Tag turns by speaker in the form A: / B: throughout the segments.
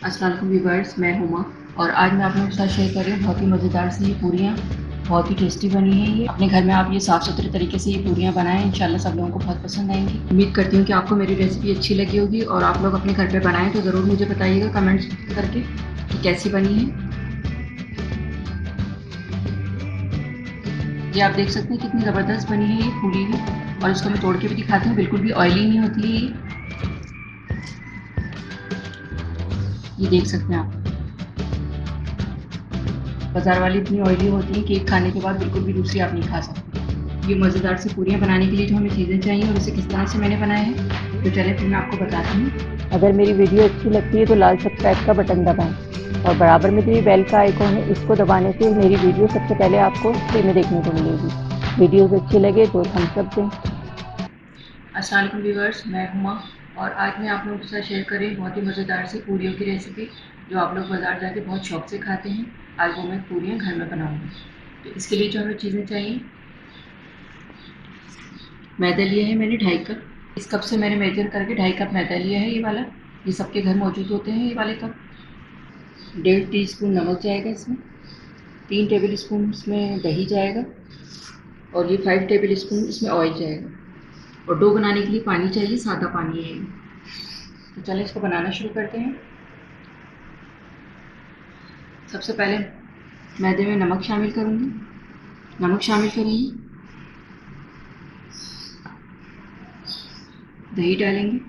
A: अस्सलाम वालेकुम व्यूअर्स, मैं हुमा और आज मैं आप लोगों के साथ शेयर कर रही हूँ बहुत ही मज़ेदार सी ये पूरियाँ। बहुत ही टेस्टी बनी है ये। अपने घर में आप ये साफ़ सुथरे तरीके से ये पूरियाँ बनाएं, इंशाल्लाह सब लोगों को बहुत पसंद आएंगी। उम्मीद करती हूँ कि आपको मेरी रेसिपी अच्छी लगी होगी और आप लोग अपने घर पे बनाएं तो ज़रूर मुझे बताइएगा कमेंट्स करके कि कैसी बनी है। ये आप देख सकते हैं कितनी ज़बरदस्त बनी है ये पूरी भी। और इसको मैं तोड़ के भी दिखाती हूँ, बिल्कुल भी ऑयली नहीं होती है ये देख सकते हैं आप। बाज़ार वाली इतनी ऑयली होती है कि एक खाने के बाद बिल्कुल भी दूसरी आप नहीं खा सकते। ये मज़ेदार सी पूरियाँ बनाने के लिए जो हमें चीज़ें चाहिए और इसे किस तरह से मैंने बनाया है तो चलिए फिर मैं आपको बताती हूँ।
B: अगर मेरी वीडियो अच्छी लगती है तो लाल सब्सक्राइब का बटन दबाएं और बराबर में जो ये बेल का आइकॉन है इसको दबाने से मेरी वीडियो सबसे पहले आपको फ्री में देखने को मिलेगी। वीडियोस अच्छी लगे तो थम्स अप दें।
A: अस्सलाम वालेकुम व्यूअर्स, मैं हुमा और आज मैं आप लोगों के साथ शेयर कर रही हूँ बहुत ही मज़ेदार सी पूरियों की रेसिपी जो आप लोग बाज़ार जाके बहुत शौक से खाते हैं। आज वो मैं पूरियाँ घर में बनाऊँगी। तो इसके लिए जो हमें चीज़ें चाहिए, मैदा लिया है मैंने 2.5 कप। इस कप से मैंने मेजर करके 2.5 कप मैदा लिया है ये वाला। ये सबके घर मौजूद होते हैं ये वाले कप। 1.5 टीस्पून नमक जाएगा इसमें। 3 टेबल स्पून इसमें दही जाएगा और ये 5 टेबल स्पून इसमें ऑयल जाएगा। और डो बनाने के लिए पानी चाहिए, सादा पानी है। तो चलिए इसको बनाना शुरू करते हैं। सबसे पहले मैदे में नमक शामिल करूँगी, नमक शामिल करेंगे, दही डालेंगे,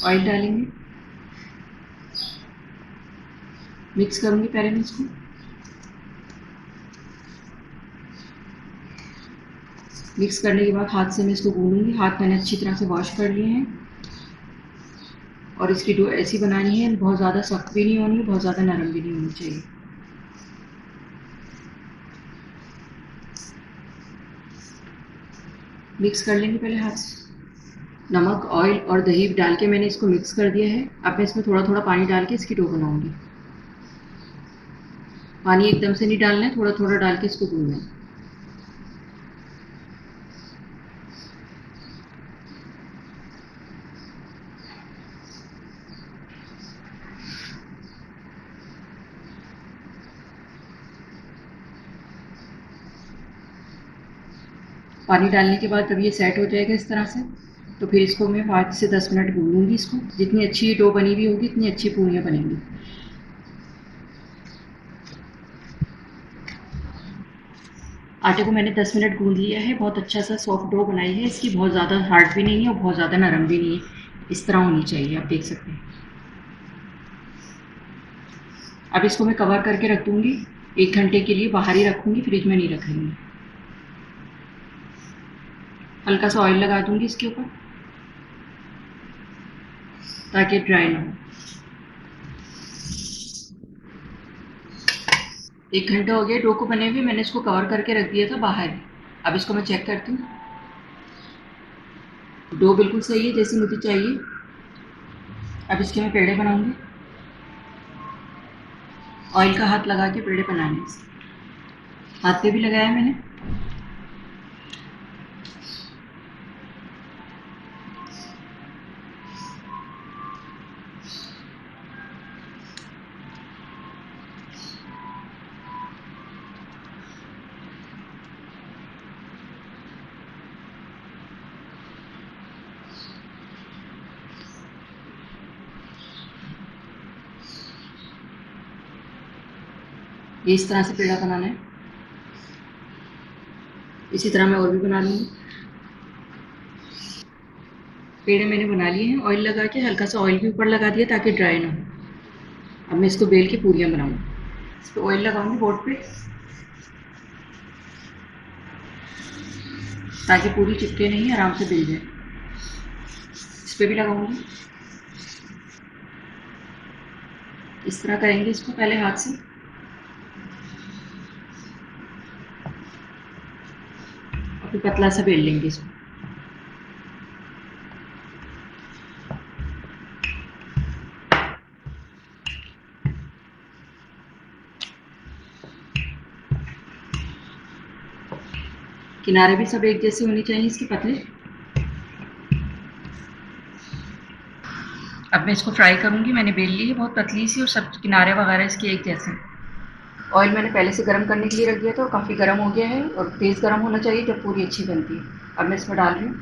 A: ऑयल डालेंगे, मिक्स करूँगी पहले मैं इसको। मिक्स करने के बाद हाथ से मैं इसको गूँधूँगी। हाथ मैंने अच्छी तरह से वॉश कर लिए हैं और इसकी डो ऐसी बनानी है, बहुत ज़्यादा सख्त भी नहीं होनी, बहुत ज़्यादा नरम भी नहीं होनी चाहिए। मिक्स कर लेंगे पहले हाथ से। नमक, ऑयल और दही डाल के मैंने इसको मिक्स कर दिया है। अब मैं इसमें थोड़ा थोड़ा पानी डाल के इसकी डो बनाऊँगी। पानी एकदम से नहीं डालना है, थोड़ा थोड़ा डाल के इसको गूँधना है। पानी डालने के बाद जब ये सेट हो जाएगा इस तरह से तो फिर इसको मैं 5 से 10 मिनट गूँधूँगी इसको। जितनी अच्छी डो बनी हुई होगी इतनी अच्छी पूरियाँ बनेंगी। आटे को मैंने 10 मिनट गूँध लिया है। बहुत अच्छा सा सॉफ्ट डो बनाई है इसकी, बहुत ज़्यादा हार्ड भी नहीं है और बहुत ज़्यादा नरम भी नहीं है। इस तरह होनी चाहिए, आप देख सकते हैं। अब इसको मैं कवर करके रख दूँगी 1 घंटे के लिए, बाहर ही रखूँगी, फ्रिज में नहीं रखूँगी। हल्का सा ऑयल लगा दूँगी इसके ऊपर ताकि ड्राई ना हो। 1 घंटा हो गया डो को बने हुए, मैंने इसको कवर करके रख दिया था बाहर। अब इसको मैं चेक करती हूँ। डो बिल्कुल सही है जैसी मुझे चाहिए। अब इसके मैं पेड़े बनाऊँगी। ऑयल का हाथ लगा के पेड़े बनाने, हाथ पे भी लगाया मैंने। ये इस तरह से पेड़ा बनाना है। इसी तरह मैं और भी बना लूँगी। पेड़े मैंने बना लिए हैं, ऑयल लगा के हल्का सा ऑयल भी ऊपर लगा दिया ताकि ड्राई ना हो। अब मैं इसको बेल के पूरियाँ बनाऊँगी। इस पर ऑयल लगाऊंगी बोर्ड पे ताकि पूरी चिपके नहीं, आराम से बेल जाए। इस पर भी लगाऊंगी। इस तरह करेंगे इसको पहले हाथ से और फिर पतला सा बेल लेंगे इसको। किनारे भी सब एक जैसे होने चाहिए इसके, पतले। अब मैं इसको फ्राई करूँगी। मैंने बेल ली है बहुत पतली सी और सब किनारे वगैरह इसके एक जैसे। ऑयल मैंने पहले से गर्म करने के लिए रख दिया था और काफ़ी गर्म हो गया है और तेज़ गर्म होना चाहिए जब पूरी अच्छी बनती है। अब मैं इसमें डाल रही हूँ।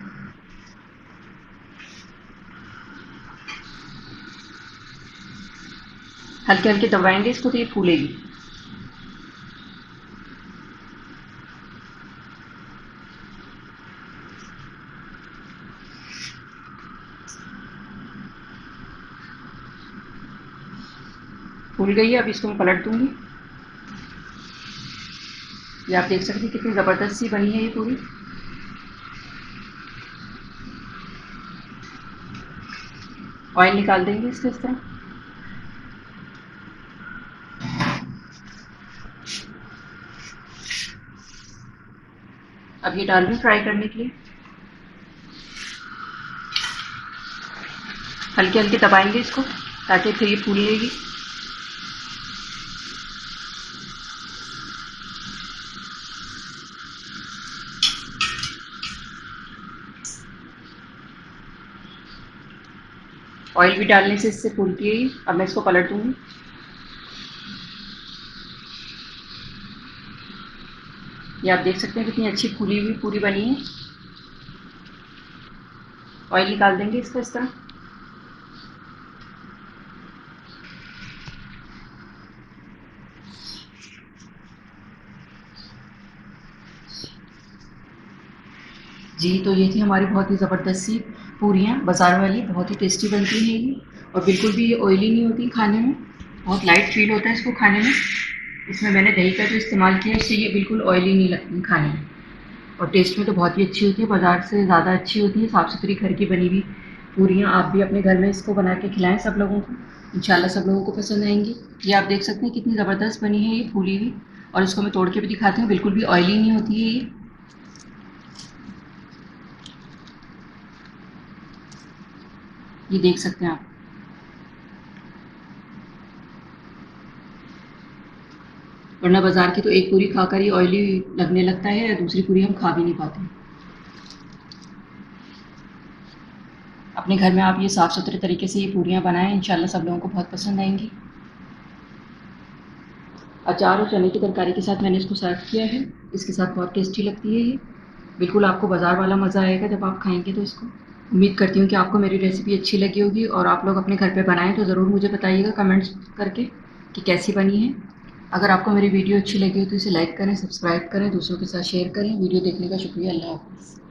A: हल्के हल्के दबाएंगे इसको तो ये फूलेगी। फूल गई है। अब इसको मैं पलट दूंगी। ये आप देख सकते हैं कितनी ज़बरदस्त सी बनी है ये पूरी। ऑयल निकाल देंगे इसको इस तरह। अब ये डाल दूँ फ्राई करने के लिए। हल्के हल्के दबाएंगे इसको ताकि फिर ये फूल लेगी। ऑयल भी डालने से इससे फूलती है ये। अब मैं इसको पलट दूंगी। ये आप देख सकते हैं कितनी अच्छी फूली हुई पूरी बनी है। ऑयल निकाल देंगे इसको इस तरह। जी, तो ये थी हमारी बहुत ही ज़बरदस्त सी पूरियाँ बाज़ार वाली। बहुत ही टेस्टी बनती हैं ये और बिल्कुल भी ये ऑयली नहीं होती खाने में। बहुत लाइट फील होता है इसको खाने में। इसमें मैंने दही का जो इस्तेमाल किया है उससे ये बिल्कुल ऑयली नहीं लगती खाने में और टेस्ट में तो बहुत ही अच्छी होती है। बाज़ार से ज़्यादा अच्छी होती है। साफ़ सुथरी घर की बनी हुई पूरियाँ आप भी अपने घर में इसको बना के खिलाएं सब लोगों को। इंशाल्लाह सब लोगों को पसंद आएंगी। ये आप देख सकते हैं कितनी ज़बरदस्त बनी है ये फूली हुई। और इसको मैं तोड़ के भी दिखाती हूँ। बिल्कुल भी ऑयली नहीं होती है ये देख सकते हैं आप। वरना बाज़ार की तो एक पूरी खाकर ही ऑयली लगने लगता है, दूसरी पूरी हम खा भी नहीं पाते। अपने घर में आप ये साफ़ सुथरे तरीके से ये पूरियाँ बनाएं। इंशाल्लाह सब लोगों को बहुत पसंद आएंगी। अचार और चने की तरकारी के साथ मैंने इसको सर्व किया है। इसके साथ बहुत टेस्टी लगती है ये। बिल्कुल आपको बाज़ार वाला मज़ा आएगा जब आप खाएंगे तो इसको। उम्मीद करती हूँ कि आपको मेरी रेसिपी अच्छी लगी होगी और आप लोग अपने घर पे बनाएं तो ज़रूर मुझे बताइएगा कमेंट्स करके कि कैसी बनी है। अगर आपको मेरी वीडियो अच्छी लगी हो तो इसे लाइक करें, सब्सक्राइब करें, दूसरों के साथ शेयर करें। वीडियो देखने का शुक्रिया। अल्लाह हाफ़िज़।